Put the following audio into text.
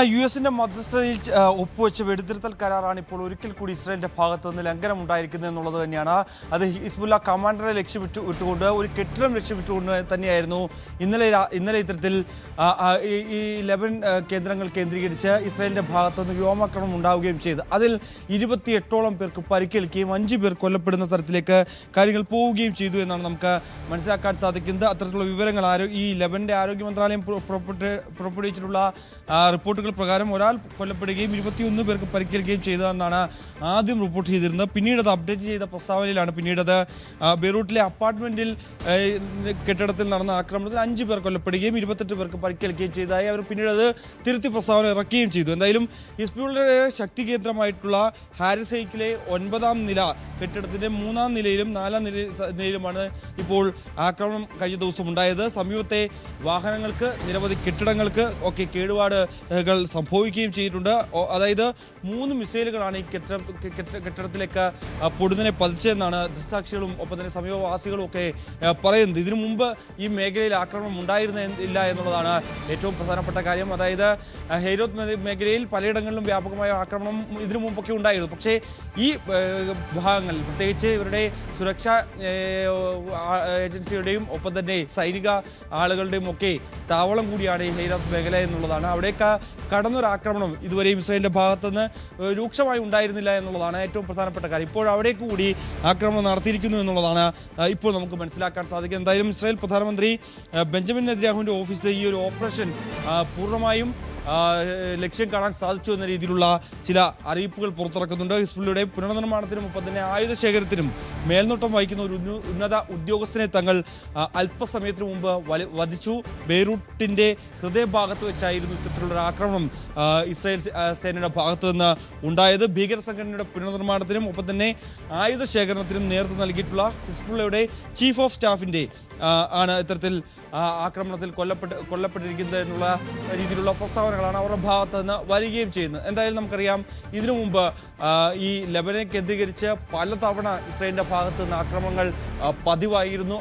യുഎസിന്റെ മധ്യസ്ഥതയിൽ ഒപ്പുവെച്ച വെടിനിർത്തൽ കരാറാണ് ഇപ്പോൾ ഒരിക്കൽ കൂടി ഇസ്രായേലിന്റെ ഭാഗത്തു നിന്ന് ലംഘനം ഉണ്ടായിരിക്കുന്നത് എന്നുള്ളത് തന്നെയാണ്. അത് ഹിസ്ബുള്ള കമാൻഡറെ ലക്ഷ്യമിട്ടുകൊണ്ട് ഒരു കെട്ടിടം ലക്ഷ്യമിട്ടുകൊണ്ട് തന്നെയായിരുന്നു ഇന്നലെ ഇത്തരത്തിൽ ഈ ലെബൻ കേന്ദ്രങ്ങൾ കേന്ദ്രീകരിച്ച് ഇസ്രായേലിന്റെ ഭാഗത്തു നിന്ന് വ്യോമാക്രമണം ഉണ്ടാവുകയും ചെയ്തു. അതിൽ 28ഓളം പേർക്ക് പരിക്കേൽക്കുകയും 5 പേർ കൊല്ലപ്പെടുന്ന തരത്തിലേക്ക് കാര്യങ്ങൾ പോവുകയും ചെയ്തു എന്നാണ് നമുക്ക് മനസ്സിലാക്കാൻ സാധിക്കുന്നത്. അത്തരത്തിലുള്ള വിവരങ്ങൾ ഈ ലെബന്റെ ആരോഗ്യ മന്ത്രാലയം പുറപ്പെടുവിച്ചിട്ടുള്ള റിപ്പോർട്ടുകൾ പ്രകാരം ഒരാൾ കൊല്ലപ്പെടുകയും 21 പേർക്ക് പരിക്കേൽക്കുകയും ചെയ്തതെന്നാണ് ആദ്യം റിപ്പോർട്ട് ചെയ്തിരുന്നത്. പിന്നീട് അത് അപ്ഡേറ്റ് ചെയ്ത പ്രസ്താവനയിലാണ് പിന്നീട് ബെയ്റൂട്ടിലെ അപ്പാർട്ട്മെന്റിൽ കെട്ടിടത്തിൽ നടന്ന ആക്രമണത്തിൽ 5 പേർ കൊല്ലപ്പെടുകയും 28 പേർക്ക് പരിക്കേൽക്കുകയും ചെയ്തതായി അവർ പിന്നീട് അത് തിരുത്തി പ്രസ്താവന ഇറക്കുകയും ചെയ്തു. എന്തായാലും ഹിസ്ബുള്ളയുടെ ശക്തി കേന്ദ്രമായിട്ടുള്ള ഹാരിസ് ഹൈക്കിലെ 9ാം നില കെട്ടിടത്തിന്റെ 3ാം നിലയിലും 4ാം നിലയിലുമാണ് ഇപ്പോൾ ആക്രമണം കഴിഞ്ഞ ദിവസം ഉണ്ടായത്. സമീപത്തെ വാഹനങ്ങൾക്ക്, നിരവധി കെട്ടിടങ്ങൾക്ക് ഒക്കെ കേടുപാടുകൾ സംഭവിക്കുകയും ചെയ്തിട്ടുണ്ട്. അതായത് 3 മിസൈലുകളാണ് ഈ കെട്ടിടത്തിലേക്ക് പൊടുന്നനെ പതിച്ചതെന്നാണ് ദൃക്സാക്ഷികളും ഒപ്പം തന്നെ സമീപവാസികളും ഒക്കെ പറയുന്നത്. ഇതിനു മുമ്പ് ഈ മേഖലയിൽ ആക്രമണം ഉണ്ടായിരുന്നില്ല എന്നുള്ളതാണ് ഏറ്റവും പ്രധാനപ്പെട്ട കാര്യം. അതായത് ഹെയ്രോത്ത് മേഖലയിൽ പലയിടങ്ങളിലും വ്യാപകമായ ആക്രമണം ഇതിനു മുമ്പൊക്കെ ഉണ്ടായിരുന്നു. പക്ഷേ ഈ ഭാഗങ്ങളിൽ പ്രത്യേകിച്ച് ഇവരുടെ സുരക്ഷാ ഏജൻസിയുടെയും ഒപ്പം തന്നെ സൈനിക ആളുകളുടെയും ഒക്കെ താവളം കൂടിയാണ് ഈ ഹെയ്രോത്ത് മേഖല എന്നുള്ളതാണ്. അവിടേക്ക് കടന്നൊരാക്രമണം ഇതുവരെയും ഇസ്രായേലിന്റെ ഭാഗത്തുനിന്ന് രൂക്ഷമായി ഉണ്ടായിരുന്നില്ല എന്നുള്ളതാണ് ഏറ്റവും പ്രധാനപ്പെട്ട കാര്യം. ഇപ്പോൾ അവിടേക്ക് കൂടി ആക്രമണം നടത്തിയിരിക്കുന്നു എന്നുള്ളതാണ് ഇപ്പോൾ നമുക്ക് മനസ്സിലാക്കാൻ സാധിക്കുന്നത്. എന്തായാലും ഇസ്രായേൽ പ്രധാനമന്ത്രി ബെഞ്ചമിൻ നെതന്യാഹുവിൻ്റെ ഓഫീസ് ഈ ഒരു ഓപ്പറേഷൻ പൂർണ്ണമായും ലക്ഷ്യം കാണാൻ സാധിച്ചു എന്ന രീതിയിലുള്ള ചില അറിയിപ്പുകൾ പുറത്തിറക്കുന്നുണ്ട്. ഹിസ്ബുള്ളയുടെ പുനർനിർമ്മാണത്തിനും ഒപ്പം തന്നെ ആയുധ ശേഖരത്തിനും മേൽനോട്ടം വഹിക്കുന്ന ഒരു ഉന്നത ഉദ്യോഗസ്ഥനെ തങ്ങൾ അല്പസമയത്തിന് മുമ്പ് വധിച്ചു. ബെയ്റൂട്ടിൻ്റെ ഹൃദയഭാഗത്ത് വെച്ചായിരുന്നു ഇത്തരത്തിലുള്ള ആക്രമണം ഇസ്രായേൽ സേനയുടെ ഭാഗത്തു നിന്ന് ഉണ്ടായത്. ഭീകര സംഘടനയുടെ പുനർനിർമ്മാണത്തിനും ഒപ്പം തന്നെ ആയുധ ശേഖരണത്തിനും നേതൃത്വം നൽകിയിട്ടുള്ള ഹിസ്ബുള്ളയുടെ ചീഫ് ഓഫ് സ്റ്റാഫിൻ്റെ ആണ് ഇത്തരത്തിൽ ആക്രമണത്തിൽ കൊല്ലപ്പെട്ടിരിക്കുന്നത് എന്നുള്ള രീതിയിലുള്ള പ്രസ്താവനകളാണ് അവരുടെ ഭാഗത്ത് നിന്ന് വരികയും ചെയ്യുന്നത്. എന്തായാലും നമുക്കറിയാം, ഇതിനു മുമ്പ് ഈ ലെബനനെ കേന്ദ്രീകരിച്ച് പലതവണ ഇസ്രായേലിൻ്റെ ഭാഗത്ത് നിന്ന് ആക്രമണങ്ങൾ പതിവായിരുന്നു.